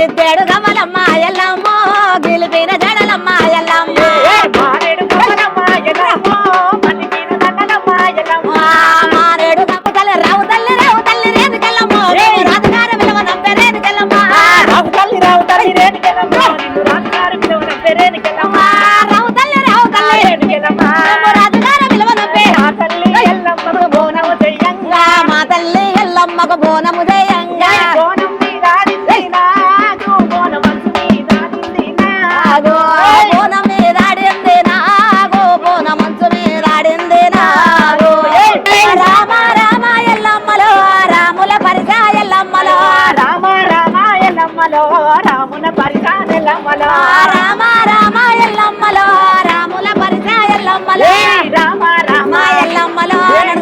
ఇద్దరు గమలమ్మ ఎల్లమ్మ గిలిపిన జడలమ్మ ఎల్లమ్మ మారేడు గమతల రావు తల్లి రేణుకెళ్ళమ్మ రాజుగారు విలువ నంపే రేణుకెళ్ళమ్మ రావు తల్లి రేణుకెళ్ళమ్మ రాజుగారు విలువ నంపే రేణుకెళ్ళమ్మ రావు తల్లి రేణుకెళ్ళమ్మ రాజుగారు విలువ నంపే మా తల్లి ఎల్లమ్మకు బోనము చేయంగా మా తల్లి ఎల్లమ్మకు బోనము చేయంగా బోనం మీదాడింది నాగు బోనం మీదాడింది నాగు బోనం మీదాడింది నాగు బోనం మంచు మీదాడింది నాగు రామ రామ ఎల్లమ్మలో రాముల పరిచా ఎల్లమ్మలో రామ రామ ఎల్లమ్మలో రాముల పరిచా ఎల్లమ్మలో రామ రామ ఎల్లమ్మలో రాముల పరిచా ఎల్లమ్మలో రామ రామ ఎల్లమ్మలో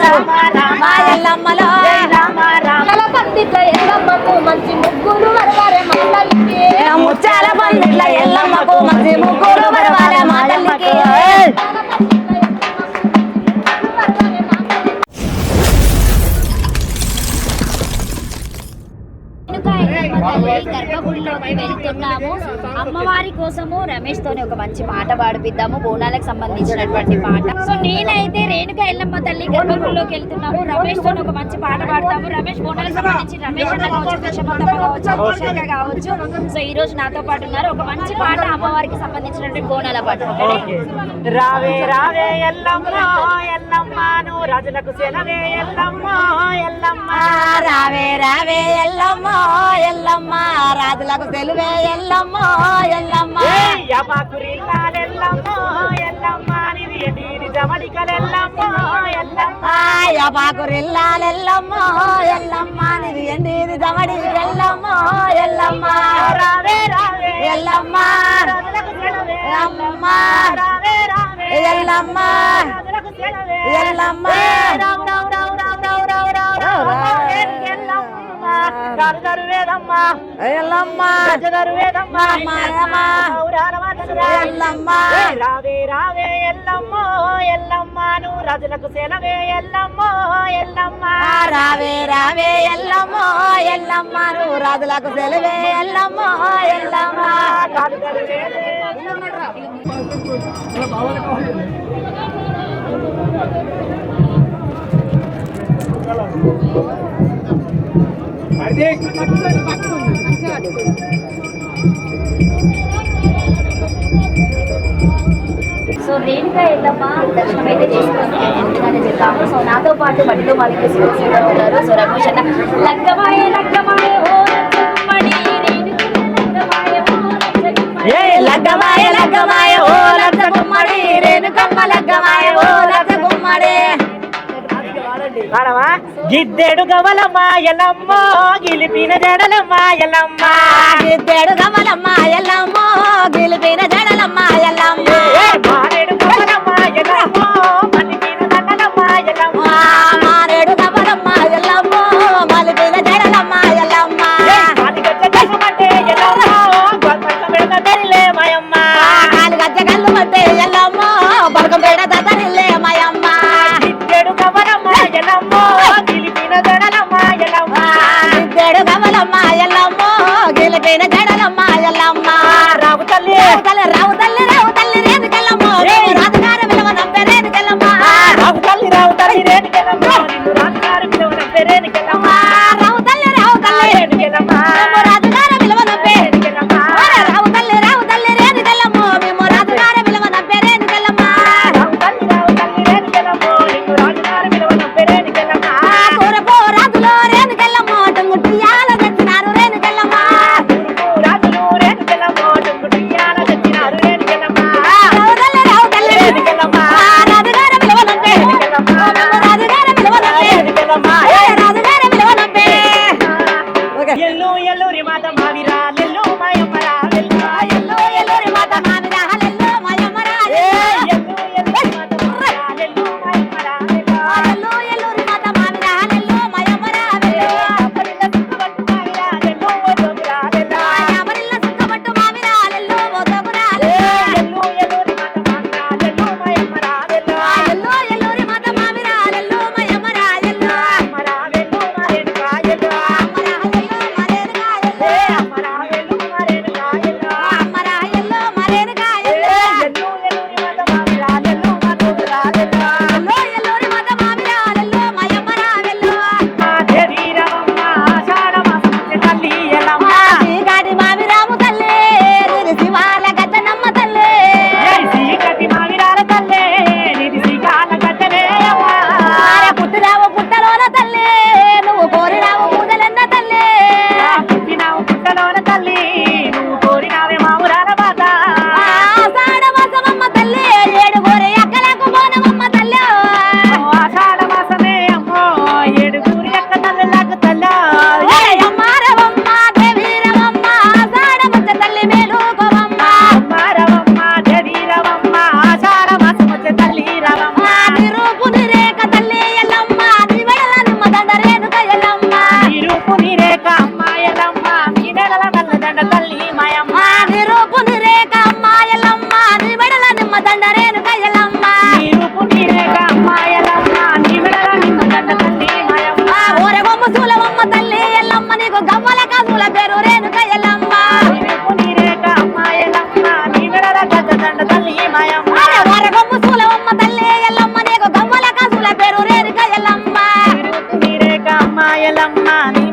రామ రామ ఎల్లమ్మలో రామ రామ పందిట్ల ఎల్లమ్మకు మంచి ముగ్గురు వరవారే మా తల్లికి ముచ్చాల పందిట్ల ఎల్లమ్మకు మంచి ముగ్గురు వరవారే మా తల్లికి గర్భగుడిలోకి వెళ్తున్నాము. అమ్మవారి కోసము రమేష్ తోని ఒక మంచి పాట పాడిపిద్దాము, బోనాలకు సంబంధించినటువంటి పాట. సో నేనైతే రేణుక ఎల్లమ్మ తల్లి గర్భగుడిలోకి వెళ్తున్నాము. రమేష్ తోని ఒక మంచి పాట పాడతాము. రమేష్ బోనాలకు సంబంధించి రమేష్ అన్న కావచ్చు, కావచ్చు. సో ఈ రోజు నాతో పాటు ఉన్నారు. ఒక మంచి పాట అమ్మవారికి సంబంధించినటువంటి బోనాల పాట. రావే రావే ఎల్లమ్మ ఎల్లమ్మను రాజులకు సెలవే ఎల్లమ్మ ఎల్లమ్మ రావే రావే ఎల్లమ్మ ఎల్లమ్మ రాజులకు సెలవే ఎల్లమ్మ ఎల్లమ్మ యమాకురిల్లాలెల్లమ్మ ఎల్లమ్మ నిది జమడికలెల్లమ్మ ఎల్లమ్మ యమాకురిల్లాలెల్లమ్మ ఎల్లమ్మ నిది ఎండిది జమడికెల్లమ్మ ఎల్లమ్మ రావే రావే ఎల్లమ్మ రాజులకు సెలవే ఎల్లమ్మ రావే రావే ఎల్లమ్మ రాజులకు సెలవే ఎల్లమ్మ రావు రావు రావు రావు రావు రావు రావు రాజు వేదమ్మ ఎల్లమ్మ రాజు వేదమ్మ ఎల్లమ్మ రావే రావే ఎల్లమ్మ ఎల్లమ్మను రాజులకు సెలవే ఎల్లమ్మ ఎల్లమ్మ రావే రావే ఎల్లమ్మ ఎల్లమ్మ రాజులకు సెలవే ఎల్లమ్మ ఎల్లమ్మ సో రేణుక ఎల్లమ్మ దర్శనం అయితే చేసుకొని ముందుగానే చెప్తాము. సో నాతో పాటు బడిలో మాదిరి ఉన్నారు. సో రమేష్ అన్న లగ్గమాయ లగ్గమాయ ఓ లగ్గమడి లగ్గమాయ లగ్గమాయ ఓ లగ్గ గుమ్మడి రేణుకమ్మ లగ్గమాయ ఓ లగ్గ గుమ్మడి గిద్దెడు గవలమ్మ ఎల్లమ్మ గిలిపిన జడలమ్మ ఎల్లమ్మ గిద్దెడు గమలమ్మ ఎల్లమ్మ గిలిపిన జడలమ్మ ఎల్లమ్మ మారేడు గవలమ్మ ఎల్లమ్మ మలిపిన దండలమ్మ ఎల్లమ్మ మారేడు గమలమ్మ ఎల్లమ్మ మలిపిన జడలమ్మ ఎల్లమ్మ కాలి గజ్జ కళ్ళు పట్టే ఎల్లమ్మ బడకం పేడ తతనిల్లే మయమ్మ గిద్దెడు గవలమ్మ ఎల్లమ్మ గిలిపిన జడలమ్మ ఎల్లమ్మ గిద్దెడు గమలమ్మ ఎల్లమ్మ గిలిపిన జడలమ్మ ఎల్లమ్మ రావు తల్లి రావు తల్లి రేణుకెళ్ళమ్మ రాజుగారు విలువ నంపే రేణుకెళ్ళమ్మ రావు తల్లి రేణుకెళ్ళమ్మ రాజుగారు విలువ నంపే రేణుకెళ్ళమ్మ రావు తల్లి రేణుకెళ్ళమ్మ రాజుగారు విలువ నంపే రేణుకెళ్ళమ్మ రావు తల్లి రేణుకెళ్ళమ్మ మేము రాజుగారు విలువ నంపే రేణుకెళ్ళమ్మ రావు తల్లి రేణుకెళ్ళమ్మ నీకు రాజుగారు విలువ నంపే రేణుకెళ్ళమ్మ కూరపో రాజులో రేణుకెళ్ళమ్మ టుంగుట్టియాల తెచ్చినారు రేణుకెళ్ళమ్మ రాజులు రేణుకెళ్ళమ్మ టుంగుటియాల తెచ్చినారు రేణుకెళ్ళమ్మ రావు తల్లి రేణుకెళ్ళమ్మ రాజుగారు విలువ నంపే రాజుగారు విలువ నంపే రేణుకెళ్ళమ్మ రాజుగారు విలువ నంపే ఎల్లు ఎల్లురి మా మాయమ్మ నీ రూపు నీ రేఖ అమ్మ ఎల్లమ్మ నీ మెడల నిమ్మ దండ రేణుక ఎల్లమ్మ నీ రూపు నీ రేఖ అమ్మ ఎల్లమ్మ నీ మెడల నిమ్మ దండ తల్లి మాయమ్మ ఊరగొమ్మ సూలవమ్మ తల్లి ఎల్లమ్మ నీకు గవ్వల కాసుల పేరు రేణుక ఎల్లమ్మ నీ రూపు నీ రేఖ అమ్మ ఎల్లమ్మ నీ మెడల గద్ద దండ తల్లి మాయమ్మ ఊరగొమ్మ సూలవమ్మ తల్లి ఎల్లమ్మ నీకు గవ్వల కాసుల పేరు రేణుక ఎల్లమ్మ నీ రూపు నీ రేఖ అమ్మ ఎల్లమ్మ నీ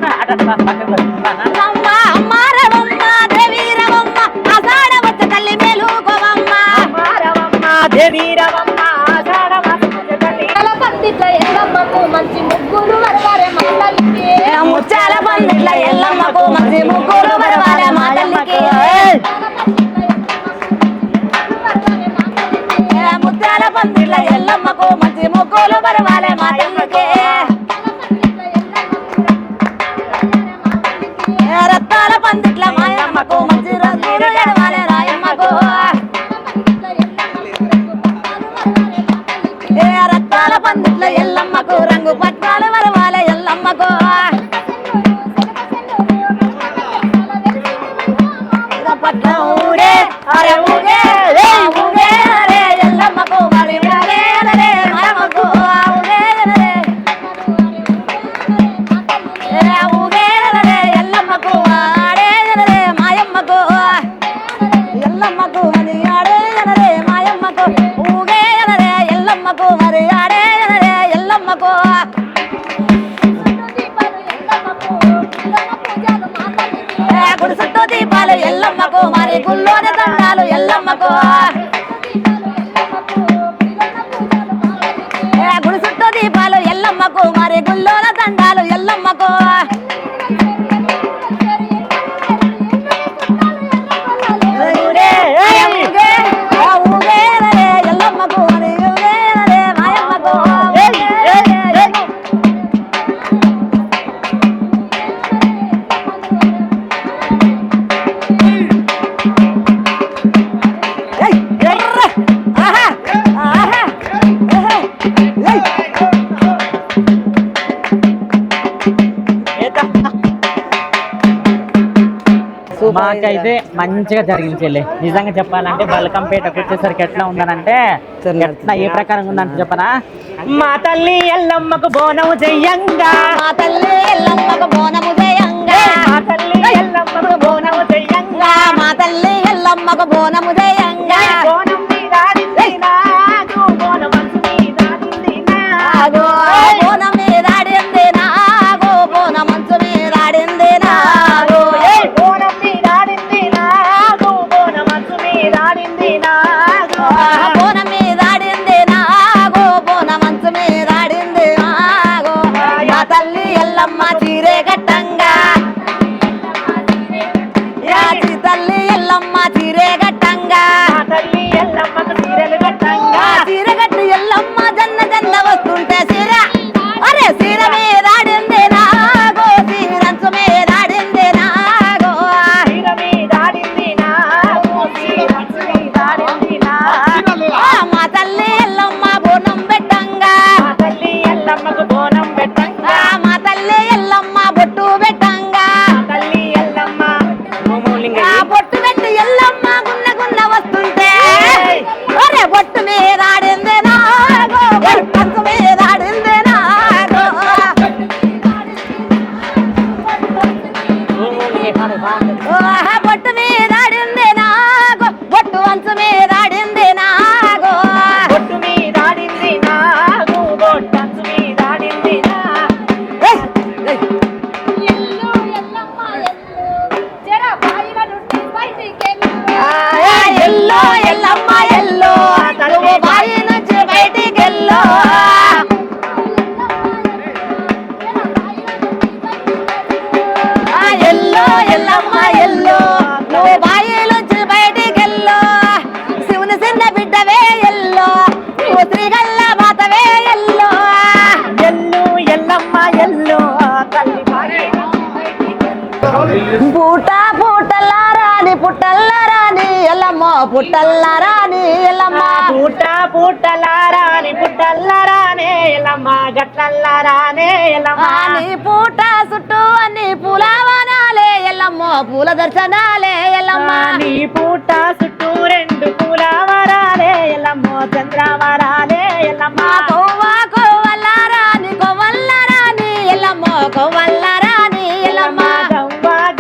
అమ్మ అమ్మ రవమ్మ దేవి రవమ్మ ఆషాఢ వచ్చ తల్లి మేలుకోవమ్మ దేవి రవమ్మ ఆషాఢ తల్లి పందిట్ల ఎల్లమ్మకు మంచి ముగ్గురు వరవారే మా తల్లికి ముచ్చాల పందిట్ల ఎల్లమ్మకు మంచి ముగ్గురు వరవారే మా తల్లికి ముత్యాల పందిట్ల ఎల్లమ్మకు మంచి ముగ్గురు వరవారే మా తల్లికి రత్తాల పందిట్ల మాయమ్మకు మంచి రంగులు ఎడవాలే రాయమ్మకు రత్తాల పందిట్ల ఎల్లమ్మకు రంగు పట్టాలు వరవాలే ఎల్లమ్మకు పట్ల ఊరే అరే ఊరే ఊరే అరే ఎల్లమ్మకు మరి ఊరే అరే మాయమ్మకు ఊరే అరే ఊరే అరే ఎల్లమ్మకు ఆడే అరే మాయమ్మకు ఎల్లమ్మకు మరి ఆడే అరే మాయమ్మకు ఊగే అరే ఎల్లమ్మకు మరి ఆడే అరే ఎల్లమ్మకు గుడి చుట్టూ దీపాలు ఎల్లమ్మకు మరి గుళ్ళోని దండాలు ఎల్లమ్మకు గుడి చుట్టూ దీపాలు ఎల్లమ్మకు మరి గుళ్ళోన దండాలు ఎల్లమ్మకు ఊగే అరే ఎల్లమ్మకు మరి ఊగే అరే మాయమ్మకు మాకైతే మంచిగా జరిగింది చెల్లి. నిజంగా చెప్పాలంటే బల్కంపేటకు వచ్చేసరికి ఎట్లా ఉందనంటే ఎట్లా ఏ ప్రకారంగా ఉందంటే చెప్పనా, మా తల్లి ఎల్లమ్మకు బోనం చెయ్యంగా మా తల్లి ఎల్లమ్మకు బోనము చేయంగా మా తల్లి ఎల్లమ్మకు బోనం చెయ్యంగా మా తల్లి ఎల్లమ్మకు బోనము చేయంగా బోనం మీదాడింది నాకు బోనం మంచు మీదాడింది ఆగో బోనం మీద ఆడింది నాగో బోనం మంచు మీద ఆడింది నాగో బోనం మీదాడింది నాకు బోనం మంచు మీదాడింది నాకు బోనం మీద ఆడింది నాగో బోనం మంచు మీద ఆడింది నాగో మా తల్లి ఎల్లమ్మ చీరే గట్టంగా యాచి తల్లి ఎల్లమ్మ చీరే గట్టంగా మా తల్లి ఎల్లమ్మకు చీరలు కట్టంగా చీర గట్టి ఎల్లమ్మ జన్న జన్న వస్తుంటే చీర అరే చీర మీద ఆడింది నాగో చీరంచు మీద ఆడింది నాగో చీర మీదాడింది నాకు చీర మంచు మీదాడింది నాకు మా తల్లి ఎల్లమ్మ బోనం పెట్టంగా మా తల్లి ఎల్లమ్మకు బోనం పెట్టంగా మా తల్లి ఎల్లమ్మ బొట్టు పెట్టంగా మా తల్లి ఎల్లమ్మ బొట్టు పెట్టి ఎల్లమ్మ గున్న గున్న వస్తుంటే అరే బొట్టు మీద ఆడింది నాగో బొట్టు మీద ఆడింది నాగో బొట్టు మీద ఆడింది నాగో బొట్టు వంచు మీద ఆడింది నాగో బొట్టు మీదాడింది నాకు బొట్టంచు మీదాడింది ఎల్లు ఎల్లమ్మ ఎల్లు జర బాయిల నుండి బయటికెళ్ళు ఎల్లో ఎల్లమ్మ ఎల్లో నువ్వు బాయి నుంచి బయటికి వెళ్ళు ఎల్లో ఎల్లమ్మ ఎల్లో నువ్వు బాయి నుంచి బయటికి వెళ్ళు శివుని చిన్న బిడ్డవే ఎల్లో నువ్వు శ్రీగల్ల మాతవే ఎల్లో ఎల్లు ఎల్లమ్మ ఎల్లు తల్లి పూట పూటల్లారాని పుట్టల్లారాని ఎల్లమ్మ పుట్టల్లారాని ఎల్లమ్మ పూట పూటలారాని పుట్టల్లారానే ఎల్లమ్మ గట్లల్లారానే ఎల్లమ్మ నీ పూట చుట్టూ అన్ని పూలవనాలే ఎల్లమ్మ ఎల్లమ్మో పూల దర్శనాలే ఎల్లమ్మ నీ పూట చుట్టూ 2 పూల వరాలే ఎల్లమ్మో చంద్రవరాలే ఎల్లమ్మ కొవ్వల్లారాని కొవ్వల్లారాని ఎల్లమ్మో కొవ్వల్లారాని ఎల్లమ్మ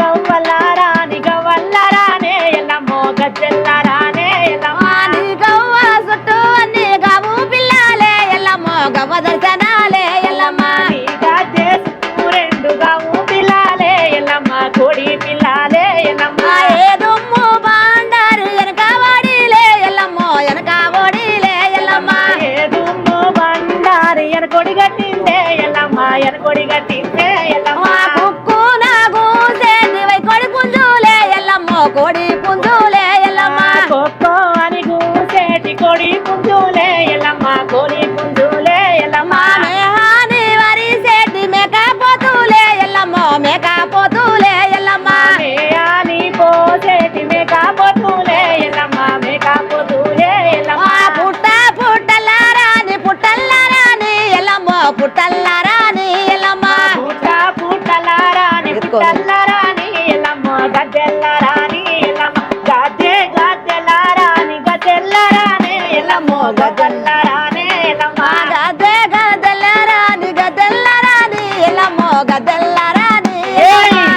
గవ్వల్లారాని గవ్వల్లారానే ఎల్లమ్మో గజ్జెల్లారానే ఎల్లమ్మ నీ గవ్వ చుట్టూ అన్ని గవ్వు పిల్లాలే ఎల్లమ్మో గవ్వ దర్శనాలే ఎల్లమ్మ నీ గజ్జె చుట్టూ 2 గవ్వు పిల్లాలే ఎల్లమ్మ కోడి పిల్లాలే ఎల్లమ్మ ఏ దుమ్ము బాండారు వెనక వాడిలే ఎల్లమ్మో వెనక ఓడిలే ఎల్లమ్మ ఏ దుమ్ము బండారి ఎనకొడి గట్టిందే ఎల్లమ్మ ఎనకొడి గట్టిందే ఎల్లమ్మ కుక్కు నాగు సేదివై కొడి పుంజులే ఎల్లమ్మో కోడి పుంజులే ఎల్లమ్మ కొక్కో అని గూసేటి కొడి పుంజులే ఎల్లమ్మ కోడి పుంజులే ఎల్లమ్మ మేహాని వరి సేటి మేకపోతులే ఎల్లమ్మో మేకపోతులే ఎల్లమ్మ మేయాని పోసేటి మేకపోతులే ఎల్లమ్మ మేకపోతులే ఎల్లమ్మ పుట్ట పుట్టల్లారాని పుట్టల్లారాని ఎల్లమ్మో పుట్టల్లారాని ఎల్లమ్మ పుట్ట పుట్టలారాని పుట్టల్లారాని ఎల్లమ్మ గద్దెల్లారాని ఎల్లమ్మ గద్దెల్లారాని గద్దెల్లారాని ఎల్లమ్మ గద్దెల్లారాని ఎల్లమ్మ గద్దె గద్దెల్లారాని గద్దెల్లారాని ఎల్లమ్మో గద్దెల్లారాని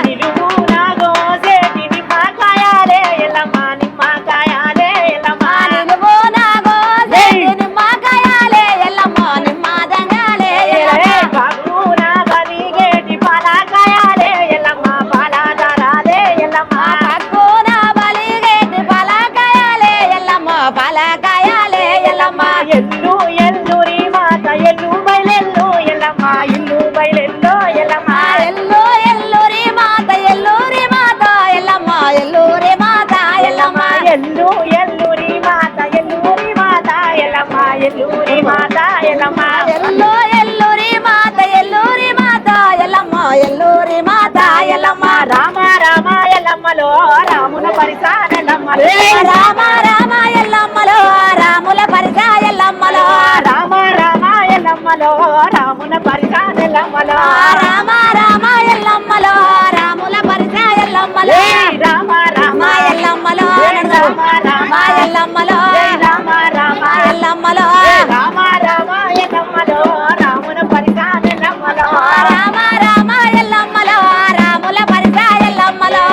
నిలువున గోసేటి నిమ్మకాయాలే ఎల్లమ్మ నిమ్మకాయాలే ఎల్లమ్మ నిలువు నాగో సేటి నిమ్మకాయాలే ఎల్లమ్మో నిమ్మదంగాలే ఎల్లమ్మ కాకున బలిగేటి పాలకాయాలే ఎల్లమ్మ పాలదారాలే ఎల్లమ్మ పక్కున బలిగేటి పలకాయాలే ఎల్లమ్మో పలకాయాలే ఎల్లమ్మ ఎల్లు ఎల్లురి మాత ఎల్లు బయలెల్లు ఎల్లమ్మ ఇల్లు బయలెల్లో ఎల్లమ్మ ఎల్లు ఎల్లురి మాత ఎల్లూరి మాత ఎల్లమ్మ ఎల్లూరి మాత ఎల్లమ్మ ఎల్లు ఎల్లురి మాత ఎల్లూరి మాత ఎల్లమ్మ ఎల్లూరి మాత ఎల్లమ్మ ఎల్లు ఎల్లూరి మాత ఎల్లూరి మాత ఎల్లమ్మ ఎల్లూరి మాత ఎల్లమ్మ రామ రామ ఎల్లమ్మలో రాముల పరిసానెల్లమ్మలో రామ రామ ఎల్లమ్మలో రాముల పరిస ఎల్లమ్మలో రామ రామ ఎల్లమ్మలో రాముల పరిసానెల్లమ్మలో రామ రామ ఎల్లమ్మలో రాముల పరిస ఎల్లమ్మలో రామ రామ మా ఎల్లమ్మలో రామ రామ మా ఎల్లమ్మలో రామ రామ ఎల్లమ్మలో రామ రామ ఎల్లమ్మలో రాముల పరిసానెల్లమ్మలో రామ రామ ఎల్లమ్మలో రాముల పరిస ఎల్లమ్మలో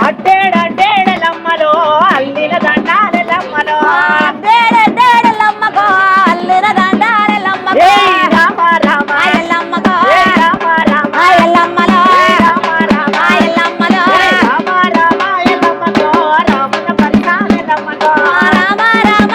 అడ్డేడెల్లమ్మలో అల్లిన దండాలెల్లమ్మలో దేడెల్లమ్మకో అల్లిన దండాలెల్లమ్మకో రామ రామ మా ఎల్లమ్మకో రామ రామ మా ఎల్లమ్మలో రామ రామ మా ఎల్లమ్మలో రామ రామ ఎల్లమ్మలో రాముల పరిసానెల్లమ్మలో రామ రామ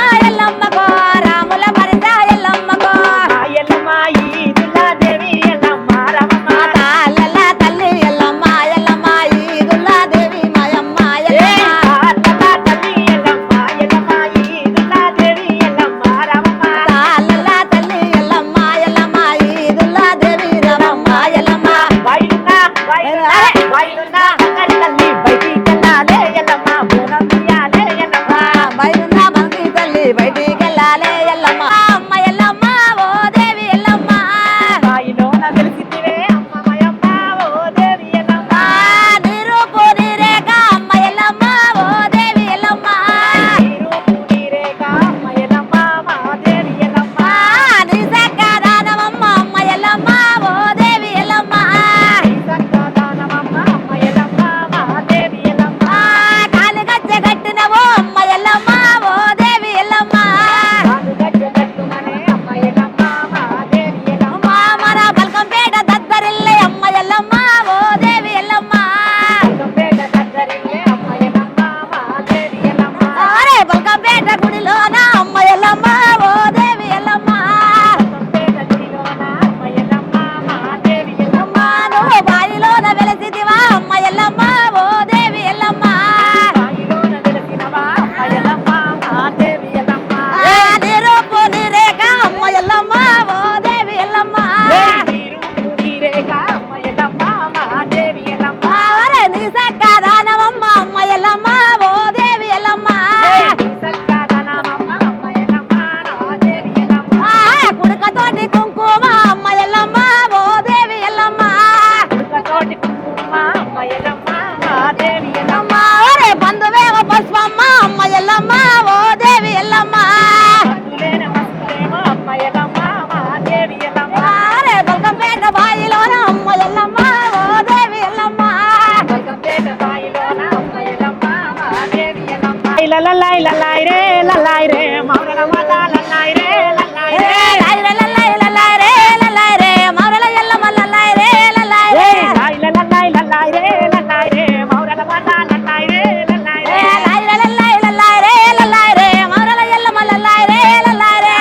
లాయ్ లలాయ్ లలాయ్ రే లలాయ్ రే మౌరల మాత లలాయ్ రే లలాయ్ రే లాయ్ లలాయ్ లలాయ్ రే లలాయ్ రే మౌరల ఎల్లమ్మ లలాయ్ రే లలాయ్ రే లాయ్ లలాయ్ లలాయ్ రే లలాయ్ రే మౌరల మాత లలాయ్ రే లలాయ్ రే లాయ్ లలాయ్ లలాయ్ రే లలాయ్ రే మౌరల ఎల్లమ్మ లలాయ్ రే లలాయ్ రే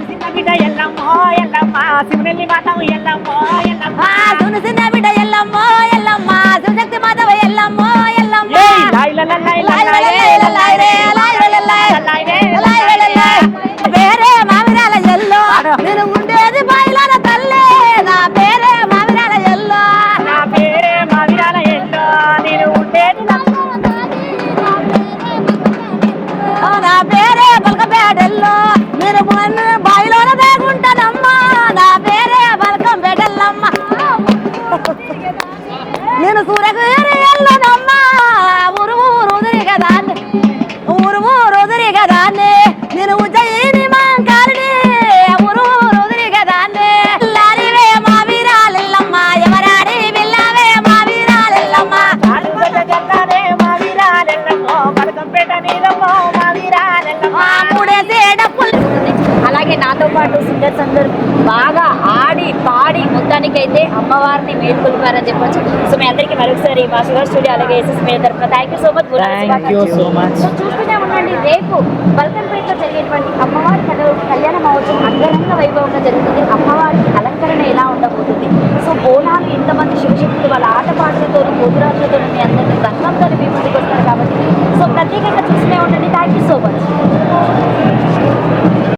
చిన్న బిడ్డ ఎల్లమ్మ ఎల్లమ్మ శివనెల్లి మాత ఎల్లమ్మ ఎల్లమ్మ చిన్న బిడ్డ ఎల్లమ్మ ఎల్లమ్మ శివశక్తి మాధవ ఎల్లమ్మ ఎల్లమ్మ లాయ్ లలాయ్ లాయ్ లలాయ్ రే లాయ్ లలాయ్ లలాయ్ లలాయ్ పేరే మామిరాల ఎల్లో నేను ఉండేది బయలాల తల్లే నా పేరే మామిరాల ఎల్లో నా పేరే మావిరాల ఎల్లో నేను ఉండేది నా పేరే బల్కంపేటెల్లో నేను బాయిలోన దాగుంటానమ్మా నా పేరే బల్కంపేటెల్లమ్మ నేను సూర్యగిరి ఎల్లనమ్మా ఊరు ఊరుదిరి కదా ఊరు ఊరుదిరి కదా నేను ఉజ్జయిని మాంకాలిని ఊరు ఊరుదిరి కదా లారివే మా వీరాలెల్లమ్మ ఎవరాడి విల్లవే మా వీరాలెల్లమ్మ జల్లారే మావిరాలెల్లమ్మో బలకంపేట నీలమ్మో మావిరాలెల్లమ్మ మూడేసే డప్పులు అలాగే నాతో పాటు సింగర్స్ అందరూ బాగా ఆడి పాడి మొత్తానికైతే అమ్మవారిని మేల్కొల్పారని చెప్పొచ్చు. సో మీ అందరికీ మరొకసారి మా షుగర్ స్టూడియో అలాగే ఎస్ఎస్ మీ తరఫున thank you so much. Thank you so much. So చూస్తూనే ఉండండి, రేపు బల్కంపేటలో జరిగేటువంటి అమ్మవారి కళ్యాణ మహోత్సవం అంగరంగ వైభవంగా జరుగుతుంది. అమ్మవారి అలంకరణ ఎలా ఉండబోతుంది, సో బోనాలు ఎంతమంది శివశక్తులు వాళ్ళ ఆటపాటలతో గోపురాలతో మీ అందరినీ రంగంతో మీ ముందుకు వస్తారు కాబట్టి సో ప్రత్యేకంగా చూస్తూనే ఉండండి. Thank you so much.